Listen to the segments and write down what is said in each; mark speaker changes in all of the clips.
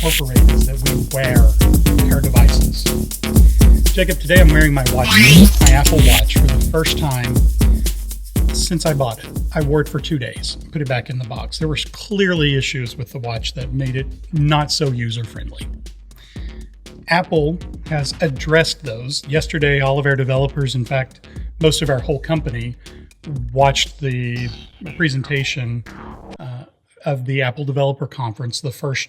Speaker 1: incorporate is that we wear our devices. Jacob, today I'm wearing my watch, my Apple Watch, for the first time since I bought it. I wore it for 2 days, put it back in the box. There were clearly issues with the watch that made it not so user-friendly. Apple has addressed those. Yesterday, all of our developers, in fact, most of our whole company, watched the presentation of the Apple Developer Conference, the first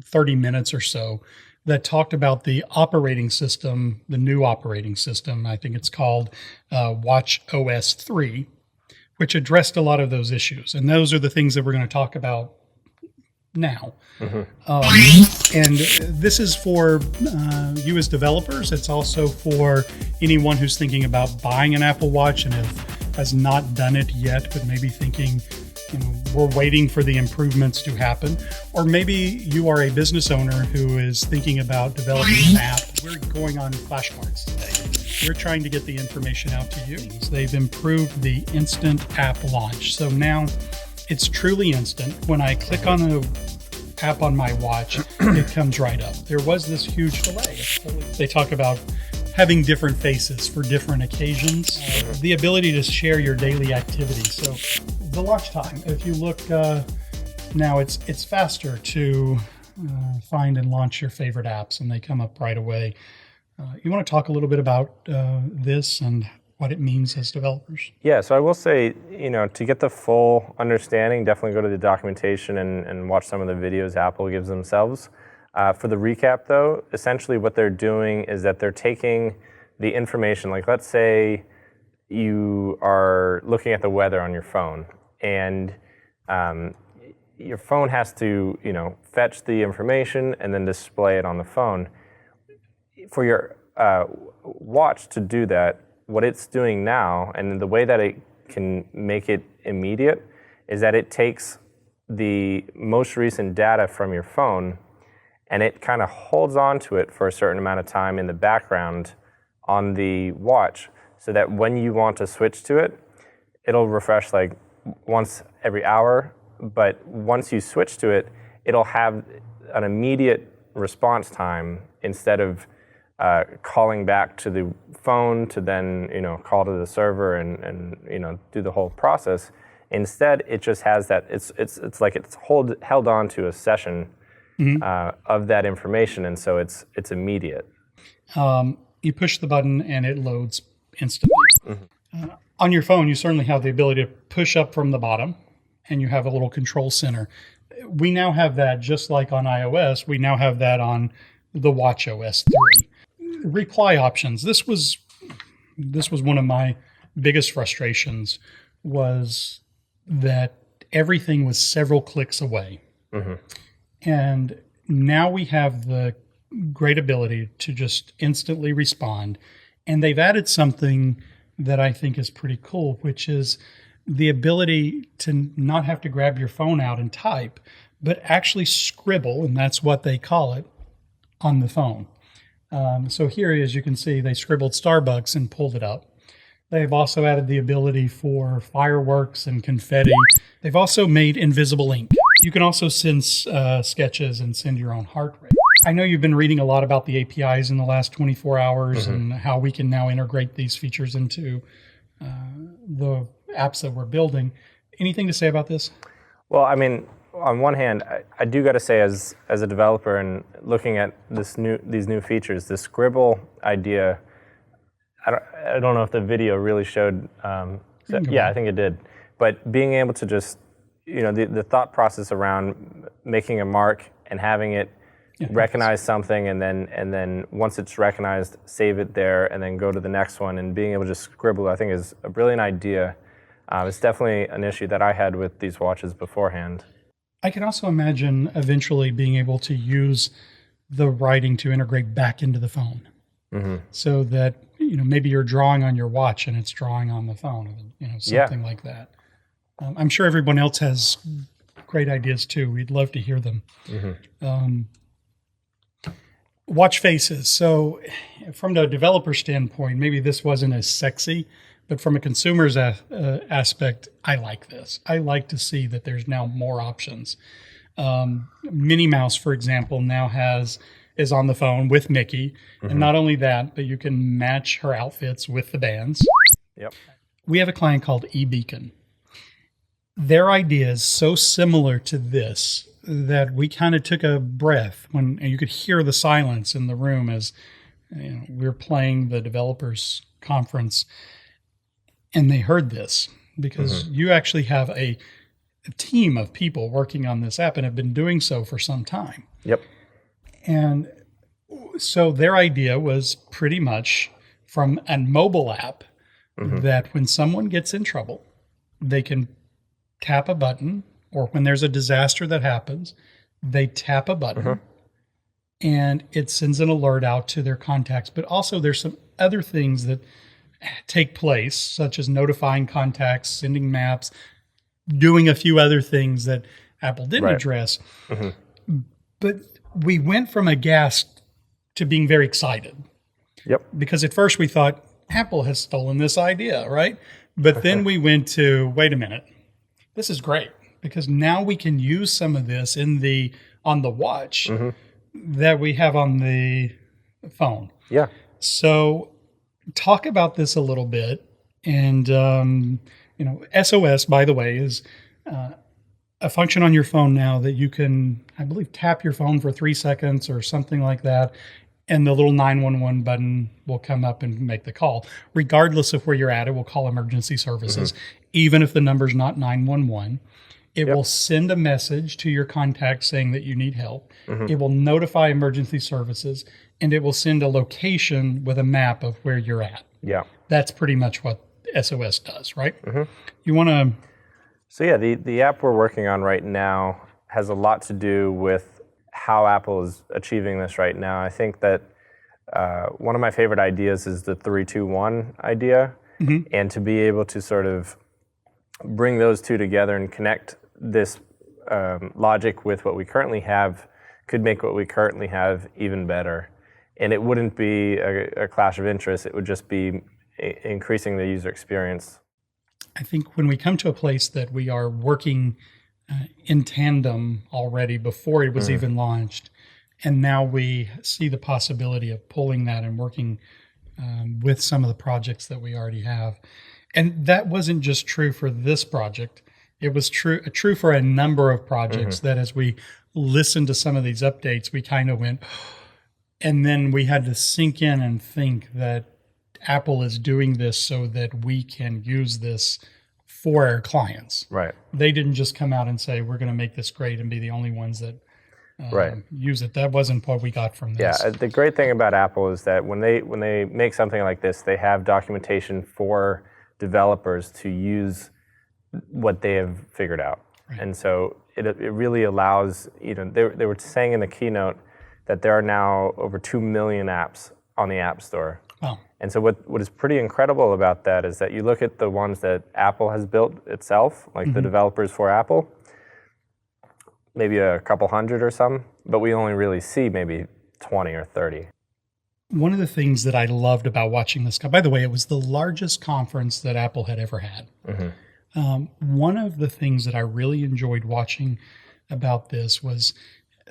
Speaker 1: 30 minutes or so, that talked about the operating system, the new operating system. I think it's called Watch OS3, which addressed a lot of those issues. And those are the things that we're going to talk about now. And this is for you as developers. It's also for anyone who's thinking about buying an Apple Watch and has not done it yet, but maybe thinking, we're waiting for the improvements to happen. Or maybe you are a business owner who is thinking about developing an app. We're going on flashcards today. We're trying to get the information out to you. They've improved the instant app launch. So now it's truly instant. When I click on the app on my watch, it comes right up. There was this huge delay. They talk about having different faces for different occasions, the ability to share your daily activities. So the launch time, if you look now, it's faster to find and launch your favorite apps, and they come up right away. You want to talk a little bit about this and what it means as developers?
Speaker 2: Yeah, so I will say, to get the full understanding, definitely go to the documentation and watch some of the videos Apple gives themselves. For the recap, though, essentially what they're doing is that they're taking the information, like let's say you are looking at the weather on your phone, and your phone has to, fetch the information and then display it on the phone. For your watch to do that, what it's doing now, and the way that it can make it immediate, is that it takes the most recent data from your phone and it kind of holds on to it for a certain amount of time in the background on the watch, so that when you want to switch to it, it'll refresh like once every hour, but once you switch to it, it'll have an immediate response time instead of calling back to the phone to then call to the server and do the whole process. Instead, it just has that it's like it's held on to a session of that information, and so it's immediate.
Speaker 1: You push the button and it loads instantly. On your phone, you certainly have the ability to push up from the bottom, and you have a little control center. We now have that, just like on iOS, we now have that on the Watch OS3. Reply options. This was one of my biggest frustrations, was that everything was several clicks away. And now we have the great ability to just instantly respond. And they've added something that I think is pretty cool, which is the ability to not have to grab your phone out and type, but actually scribble, and that's what they call it, on the phone. So here, as you can see, they scribbled Starbucks and pulled it up. They've also added the ability for fireworks and confetti. They've also made invisible ink. You can also send sketches and send your own heart rate. I know you've been reading a lot about the APIs in the last 24 hours and how we can now integrate these features into the apps that we're building. Anything to say about this?
Speaker 2: Well, I mean, on one hand, I do got to say, as a developer and looking at these new features, the scribble idea, I don't know if the video really showed. Yeah, I think it did. But being able to just, the thought process around making a mark and having it recognize something, and then once it's recognized, save it there, and then go to the next one, and being able to just scribble, I think is a brilliant idea. It's definitely an issue that I had with these watches beforehand.
Speaker 1: I can also imagine eventually being able to use the writing to integrate back into the phone, so that maybe you're drawing on your watch and it's drawing on the phone, something like that. I'm sure everyone else has great ideas too. We'd love to hear them. Watch faces. So from the developer standpoint, maybe this wasn't as sexy, but from a consumer's aspect, I like this. I like to see that there's now more options. Minnie Mouse, for example, now is on the phone with Mickey. And not only that, but you can match her outfits with the bands.
Speaker 2: Yep.
Speaker 1: We have a client called eBeacon. Their idea is so similar to this that we kind of took a breath when you could hear the silence in the room as we were playing the developers conference, and they heard this because you actually have a team of people working on this app and have been doing so for some time.
Speaker 2: Yep.
Speaker 1: And so their idea was pretty much from a mobile app that when someone gets in trouble, they can tap a button, or when there's a disaster that happens, they tap a button and it sends an alert out to their contacts. But also there's some other things that take place, such as notifying contacts, sending maps, doing a few other things that Apple didn't address. But we went from aghast to being very excited.
Speaker 2: Yep.
Speaker 1: Because at first we thought, Apple has stolen this idea, right? But then we went to, wait a minute, this is great, because now we can use some of this on the watch that we have on the phone.
Speaker 2: Yeah.
Speaker 1: So talk about this a little bit. And, SOS, by the way, is a function on your phone now that you can, I believe, tap your phone for 3 seconds or something like that, and the little 911 button will come up and make the call. Regardless of where you're at, it will call emergency services. Even if the number's not 911, it will send a message to your contact saying that you need help. It will notify emergency services, and it will send a location with a map of where you're at.
Speaker 2: Yeah.
Speaker 1: That's pretty much what SOS does, right? You want to...
Speaker 2: So yeah, the app we're working on right now has a lot to do with how Apple is achieving this right now. I think that one of my favorite ideas is the 3-2-1 idea, and to be able to sort of bring those two together and connect this logic with what we currently have could make what we currently have even better. And it wouldn't be a clash of interests. It would just be increasing the user experience.
Speaker 1: I think when we come to a place that we are working in tandem already before it was even launched, and now we see the possibility of pulling that and working with some of the projects that we already have. And that wasn't just true for this project. It was true for a number of projects that as we listened to some of these updates, we kind of went, and then we had to sink in and think that Apple is doing this so that we can use this for our clients.
Speaker 2: Right.
Speaker 1: They didn't just come out and say, we're going to make this great and be the only ones that use it. That wasn't what we got from this.
Speaker 2: Yeah, the great thing about Apple is that when they make something like this, they have documentation for developers to use what they have figured out. Right. And so it really allows, they were saying in the keynote that there are now over 2 million apps on the App Store.
Speaker 1: Wow.
Speaker 2: And so what is pretty incredible about that is that you look at the ones that Apple has built itself, like the developers for Apple, maybe a couple hundred or some, but we only really see maybe 20 or 30.
Speaker 1: One of the things that I loved about watching this, by the way, it was the largest conference that Apple had ever had. One of the things that I really enjoyed watching about this was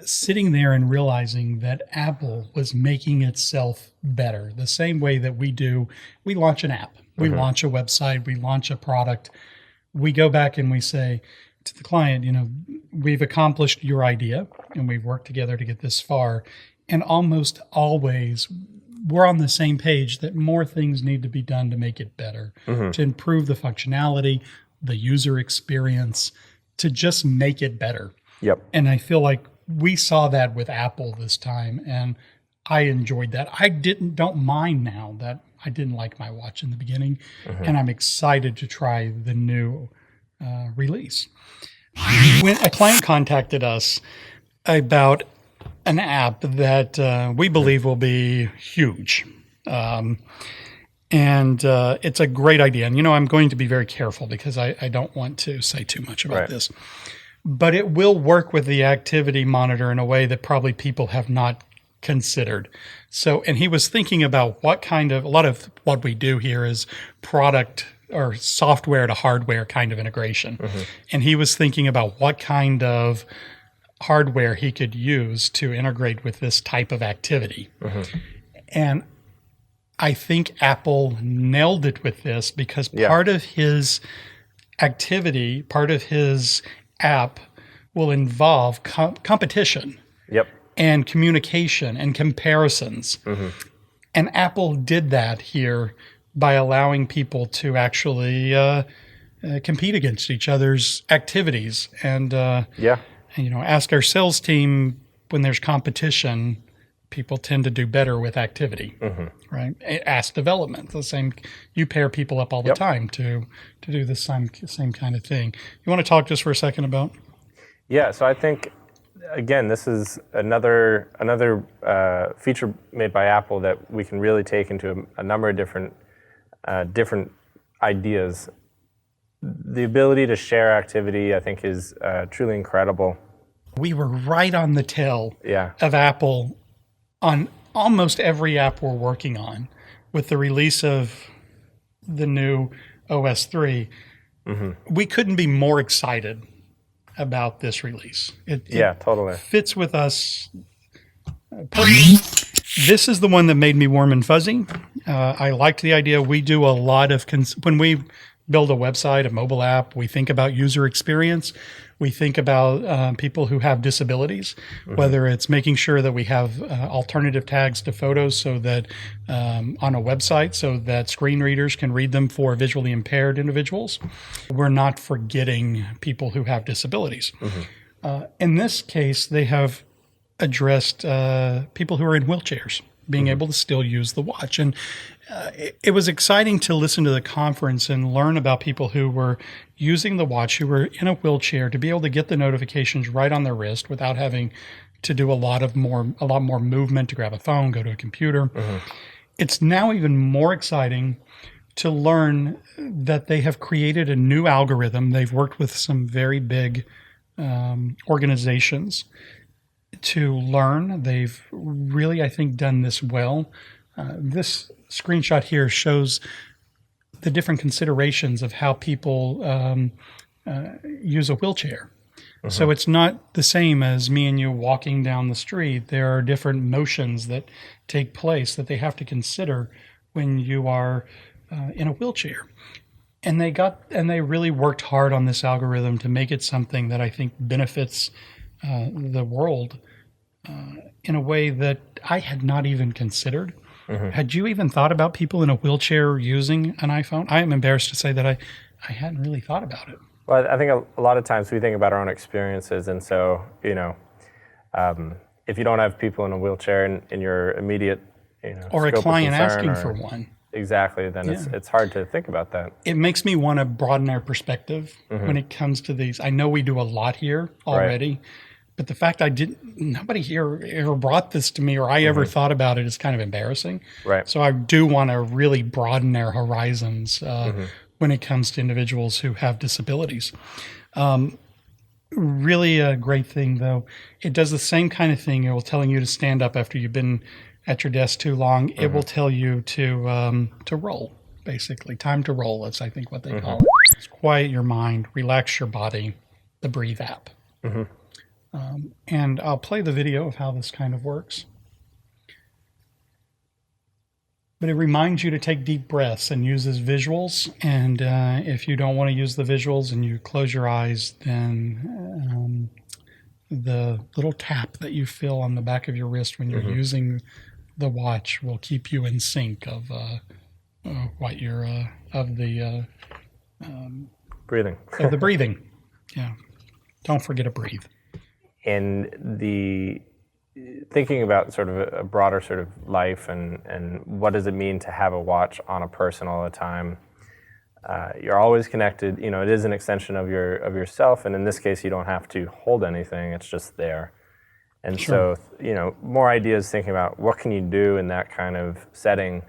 Speaker 1: sitting there and realizing that Apple was making itself better the same way that we do. We launch an app, we launch a website, we launch a product. We go back and we say to the client, we've accomplished your idea and we've worked together to get this far. And almost always we're on the same page that more things need to be done to make it better, to improve the functionality, the user experience, to just make it better.
Speaker 2: Yep.
Speaker 1: And I feel like we saw that with Apple this time, and I enjoyed that. I don't mind now that I didn't like my watch in the beginning, and I'm excited to try the new release. When a client contacted us about an app that we believe will be huge, and it's a great idea. And I'm going to be very careful because I don't want to say too much about this. But it will work with the activity monitor in a way that probably people have not considered. So, and he was thinking about a lot of what we do here is product or software to hardware kind of integration. And he was thinking about what kind of hardware he could use to integrate with this type of activity. And I think Apple nailed it with this because part of his activity, part of his app will involve competition and communication and comparisons. And Apple did that here by allowing people to actually compete against each other's activities and ask our sales team when there's competition, people tend to do better with activity, right? Ask development, the same. You pair people up all the time to do the same kind of thing. You want to talk just for a second about?
Speaker 2: Yeah, so I think, again, this is another feature made by Apple that we can really take into a number of different ideas. The ability to share activity, I think, is truly incredible.
Speaker 1: We were right on the tail of Apple on almost every app we're working on with the release of the new OS3. We couldn't be more excited about this release. It
Speaker 2: totally
Speaker 1: fits with us perfectly. This is the one that made me warm and fuzzy. I liked the idea. We do a lot of, when we build a website, a mobile app, we think about user experience. We think about people who have disabilities, whether it's making sure that we have alternative tags to photos so that on a website so that screen readers can read them for visually impaired individuals. We're not forgetting people who have disabilities. In this case, they have addressed people who are in wheelchairs being able to still use the watch. And it was exciting to listen to the conference and learn about people who were using the watch, who were in a wheelchair, to be able to get the notifications right on their wrist without having to do a lot more movement to grab a phone, go to a computer. It's now even more exciting to learn that they have created a new algorithm. They've worked with some very big organizations to learn. They've really, I think, done this well. This screenshot here shows the different considerations of how people use a wheelchair. So it's not the same as me and you walking down the street. There are different motions that take place that they have to consider when you are in a wheelchair. And they really worked hard on this algorithm to make it something that I think benefits the world in a way that I had not even considered. Had you even thought about people in a wheelchair using an iPhone? I am embarrassed to say that I hadn't really thought about it.
Speaker 2: Well, I think a lot of times we think about our own experiences, and so, if you don't have people in a wheelchair in your immediate,
Speaker 1: or a
Speaker 2: scope
Speaker 1: client
Speaker 2: of concern,
Speaker 1: asking for one.
Speaker 2: Exactly, then it's hard to think about that.
Speaker 1: It makes me want to broaden our perspective when it comes to these. I know we do a lot here already, but the fact nobody here ever brought this to me or I ever thought about it is kind of embarrassing.
Speaker 2: Right.
Speaker 1: So I do want to really broaden our horizons when it comes to individuals who have disabilities. Really a great thing, though. It does the same kind of thing. It will telling you to stand up after you've been at your desk too long. It will tell you to roll, basically. Time to roll is, I think, what they call it. It's quiet your mind, relax your body, the Breathe app. And I'll play the video of how this kind of works. But it reminds you to take deep breaths and uses visuals. And if you don't want to use the visuals and you close your eyes, then the little tap that you feel on the back of your wrist when you're using the watch will keep you in sync of what you're of the
Speaker 2: breathing.
Speaker 1: Of the breathing. Yeah. Don't forget to breathe.
Speaker 2: And thinking about sort of a broader sort of life and what does it mean to have a watch on a person all the time? You're always connected. It is an extension of yourself, and in this case, you don't have to hold anything. It's just there. And so, more ideas thinking about what can you do in that kind of setting,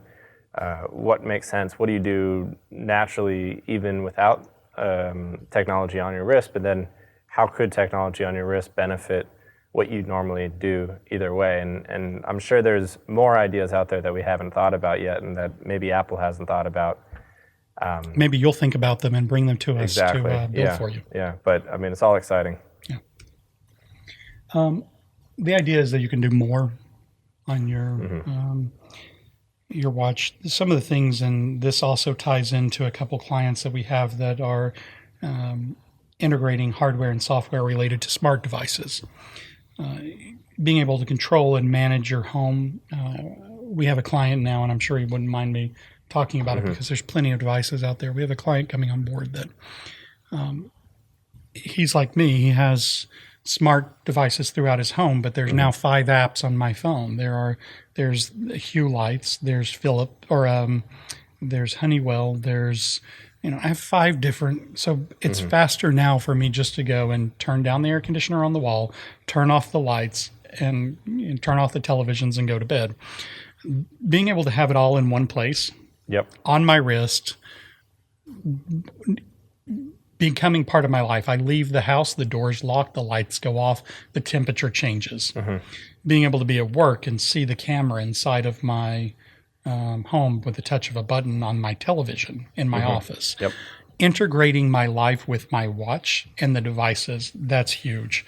Speaker 2: what makes sense, what do you do naturally even without technology on your wrist, but then how could technology on your wrist benefit what you normally do either way? And I'm sure there's more ideas out there that we haven't thought about yet and that maybe Apple hasn't thought about.
Speaker 1: Maybe you'll think about them and bring them to us to build for you.
Speaker 2: Yeah, but I mean, it's all exciting.
Speaker 1: The idea is that you can do more on
Speaker 2: Mm-hmm.
Speaker 1: your watch. Some of the things, and this also ties into a couple clients that we have that are integrating hardware and software related to smart devices. Being able to control and manage your home. We have a client now, and I'm sure he wouldn't mind me talking about it
Speaker 2: Mm-hmm.
Speaker 1: because there's plenty of devices out there. We have a client coming on board that he's like me. He has smart devices throughout his home, but there's
Speaker 2: Mm-hmm.
Speaker 1: now 5 apps on my phone. There's Hue Lights, there's Philip, or there's Honeywell, there's I have 5 different. So it's
Speaker 2: Mm-hmm.
Speaker 1: faster now for me just to go and turn down the air conditioner on the wall, turn off the lights, and turn off the televisions and go to bed. Being able to have it all in one place
Speaker 2: Yep.
Speaker 1: on my wrist, becoming part of my life. I leave the house, the door's locked, the lights go off, the temperature changes.
Speaker 2: Mm-hmm.
Speaker 1: Being able to be at work and see the camera inside of my home with the touch of a button on my television in my office.
Speaker 2: Yep.
Speaker 1: Integrating my life with my watch and the devices, that's huge.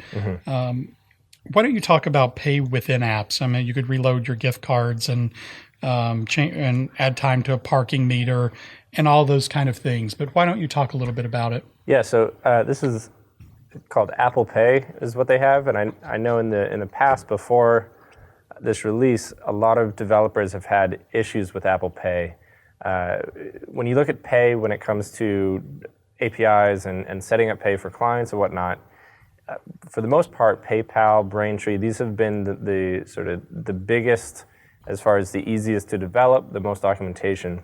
Speaker 1: Why don't you talk about pay within apps? I mean, you could reload your gift cards and and add time to a parking meter and all those kind of things. But why don't you talk a little bit about it?
Speaker 2: Yeah. So this is called Apple Pay, is what they have, and I know in the past before this release, a lot of developers have had issues with Apple Pay. When you look at Pay, when it comes to APIs and setting up Pay for clients and whatnot, for the most part, PayPal, Braintree, these have been the sort of the biggest as far as the easiest to develop, the most documentation.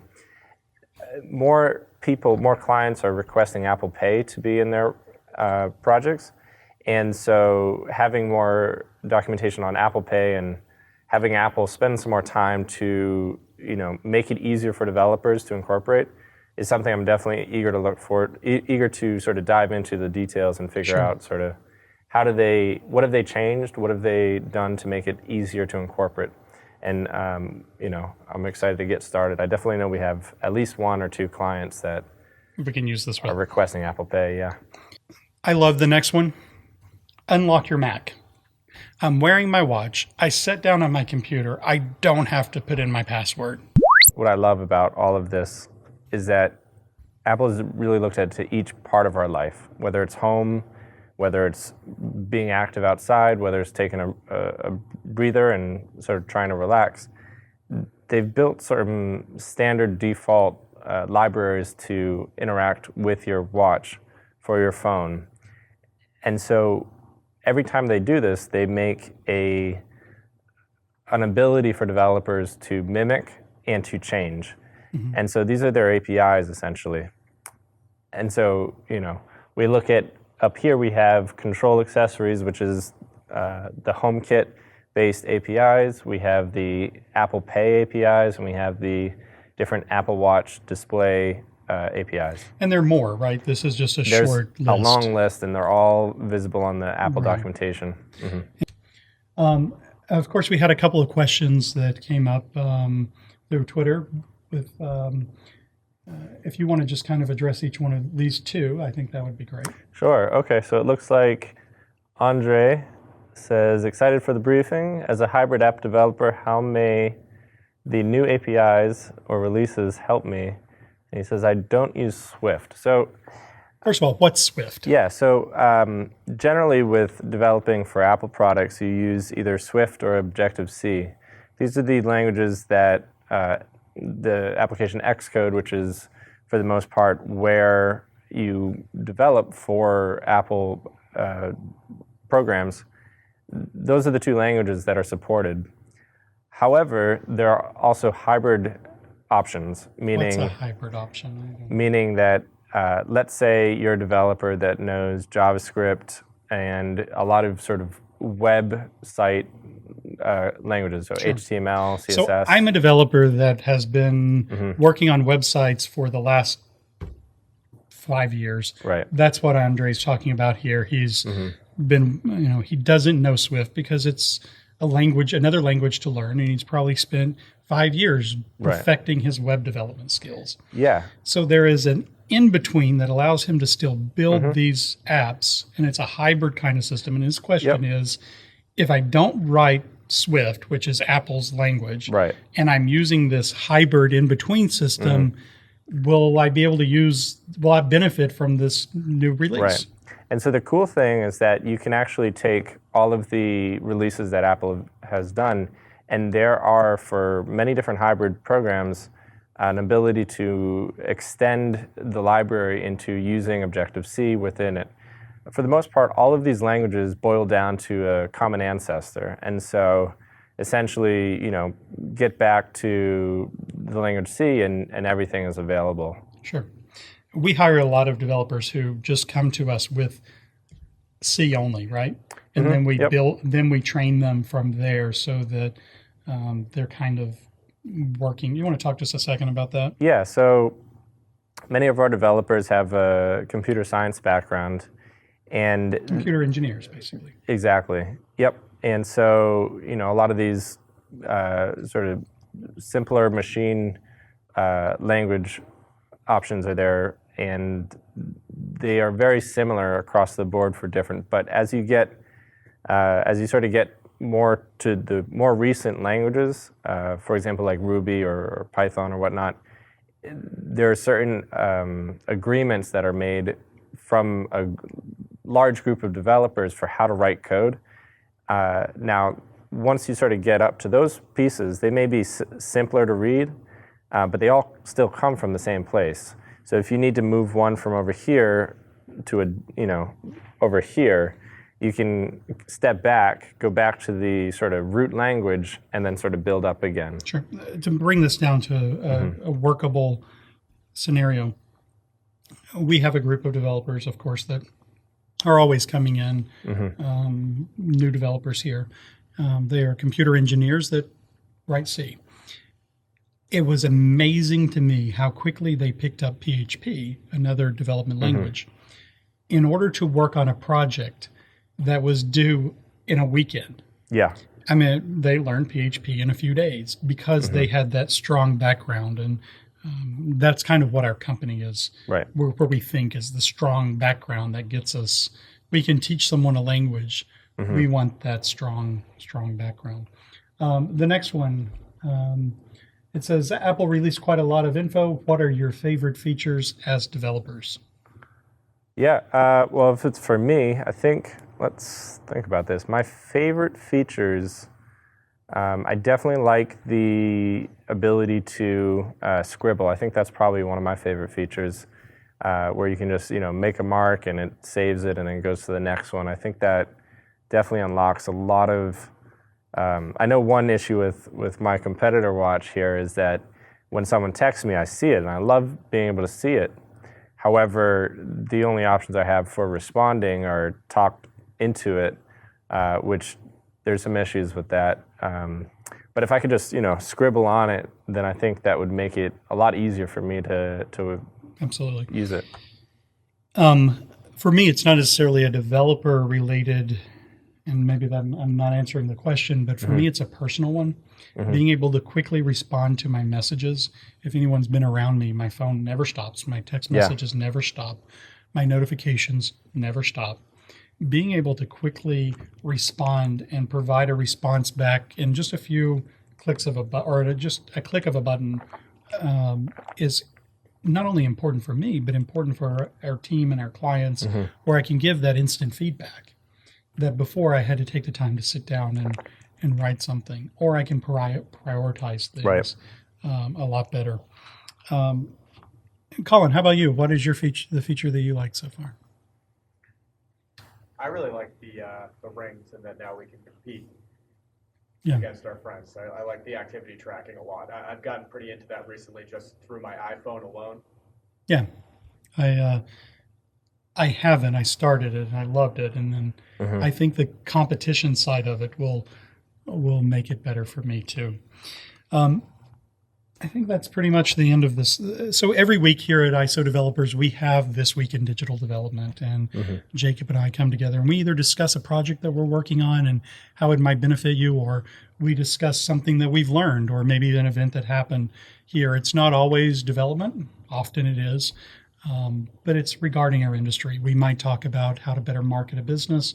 Speaker 2: More people, more clients are requesting Apple Pay to be in their projects. And so having more documentation on Apple Pay and having Apple spend some more time to make it easier for developers to incorporate is something I'm definitely eager to look for, eager to sort of dive into the details and figure out sort of what have they changed, what have they done to make it easier to incorporate. And I'm excited to get started. I definitely know we have at least 1 or 2 clients that
Speaker 1: We can use this
Speaker 2: are
Speaker 1: one.
Speaker 2: requesting Apple Pay. Yeah.
Speaker 1: I love the next one. Unlock your Mac. I'm wearing my watch. I sit down on my computer. I don't have to put in my password.
Speaker 2: What I love about all of this is that Apple has really looked at to each part of our life, whether it's home, whether it's being active outside, whether it's taking a breather and sort of trying to relax. They've built sort of standard default libraries to interact with your watch for your phone. And so every time they do this, they make an ability for developers to mimic and to change. Mm-hmm. And so these are their APIs essentially. And so, we look at up here we have control accessories, which is the HomeKit based APIs. We have the Apple Pay APIs, and we have the different Apple Watch display APIs.
Speaker 1: And there are more, right? This is just
Speaker 2: There's
Speaker 1: short list.
Speaker 2: a long list, and they're all visible on the Apple documentation. Mm-hmm.
Speaker 1: Of course, we had a couple of questions that came up through Twitter. With if you want to just kind of address each one of these 2, I think that would be great.
Speaker 2: Sure. Okay. So it looks like Andre says, excited for the briefing. As a hybrid app developer, how may the new APIs or releases help me? And he says, I don't use Swift. So
Speaker 1: first of all, what's Swift?
Speaker 2: Yeah. So generally with developing for Apple products, you use either Swift or Objective-C. These are the languages that the application Xcode, which is for the most part where you develop for Apple programs, those are the 2 languages that are supported. However, there are also hybrid options, meaning...
Speaker 1: What's a hybrid option?
Speaker 2: Meaning that, let's say you're a developer that knows JavaScript and a lot of sort of website languages, so
Speaker 1: Sure.
Speaker 2: HTML, CSS.
Speaker 1: So I'm a developer that has been working on websites for the last 5 years.
Speaker 2: Right.
Speaker 1: That's what Andre's talking about here. He's been, he doesn't know Swift because it's a language, another language to learn, and he's probably spent 5 years perfecting his web development skills.
Speaker 2: Yeah.
Speaker 1: So there is an in-between that allows him to still build these apps, and it's a hybrid kind of system. And his question is, if I don't write Swift, which is Apple's language,
Speaker 2: Right.
Speaker 1: and I'm using this hybrid in between system, will I be able to will I benefit from this new release?
Speaker 2: Right. And so the cool thing is that you can actually take all of the releases that Apple has done, and there are, for many different hybrid programs, an ability to extend the library into using Objective-C within it. For the most part, all of these languages boil down to a common ancestor. And so essentially, get back to the language C and everything is available.
Speaker 1: Sure. We hire a lot of developers who just come to us with C only, right? And then we then we train them from there so that they're kind of working. You want to talk just a second about that?
Speaker 2: Yeah, so many of our developers have a computer science background and
Speaker 1: computer engineers, basically.
Speaker 2: Exactly. Yep. And so, a lot of these sort of simpler machine language options are there, and they are very similar across the board for different. But as you sort of get more to the more recent languages, for example, like Ruby or Python or whatnot, there are certain agreements that are made from a large group of developers for how to write code. Now, once you sort of get up to those pieces, they may be simpler to read, but they all still come from the same place. So if you need to move one from over here to over here, you can step back, go back to the sort of root language, and then sort of build up again.
Speaker 1: Sure. To bring this down to a workable scenario, we have a group of developers, of course, that are always coming in, new developers here. They are computer engineers that write C. It was amazing to me how quickly they picked up PHP, another development language, in order to work on a project that was due in a weekend.
Speaker 2: Yeah.
Speaker 1: I mean, they learned PHP in a few days because they had that strong background, and that's kind of what our company is.
Speaker 2: Right.
Speaker 1: Where we think is the strong background that gets us. We can teach someone a language. We want that strong background. The next one, it says Apple released quite a lot of info. What are your favorite features as developers?
Speaker 2: Yeah. Well, if it's for me, let's think about this. My favorite features. I definitely like the ability to scribble. I think that's probably one of my favorite features, where you can just make a mark and it saves it and then goes to the next one. I think that definitely unlocks a lot of. I know one issue with my competitor watch here is that when someone texts me, I see it and I love being able to see it. However, the only options I have for responding are talked into it, which there's some issues with that. But if I could just, scribble on it, then I think that would make it a lot easier for me to
Speaker 1: absolutely
Speaker 2: use it.
Speaker 1: For me, it's not necessarily a developer-related, and maybe that I'm not answering the question, but for me, it's a personal one. Being able to quickly respond to my messages. If anyone's been around me, my phone never stops. My text messages never stop. My notifications never stop. Being able to quickly respond and provide a response back in just a few clicks of a button, or just a click of a button, is not only important for me, but important for our team and our clients, where I can give that instant feedback that before I had to take the time to sit down and write something, or I can prioritize things a lot better. Colin, how about you? What is the feature that you like so far?
Speaker 3: I really like the rings, and that now we can compete
Speaker 1: Yeah.
Speaker 3: against our friends. I like the activity tracking a lot. I've gotten pretty into that recently just through my iPhone alone.
Speaker 1: Yeah, I haven't. I started it and I loved it, and then I think the competition side of it will make it better for me too. I think that's pretty much the end of this. So every week here at ISO Developers, we have This Week in Digital Development, and Jacob and I come together and we either discuss a project that we're working on and how it might benefit you, or we discuss something that we've learned, or maybe an event that happened here. It's not always development. Often it is. but it's regarding our industry. We might talk about how to better market a business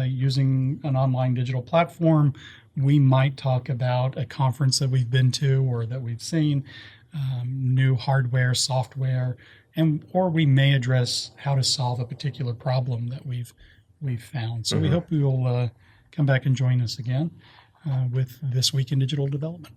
Speaker 1: using an online digital platform. We might talk about a conference that we've been to or that we've seen, new hardware, software, or we may address how to solve a particular problem that we've found. So we hope you will come back and join us again with This Week in Digital Development.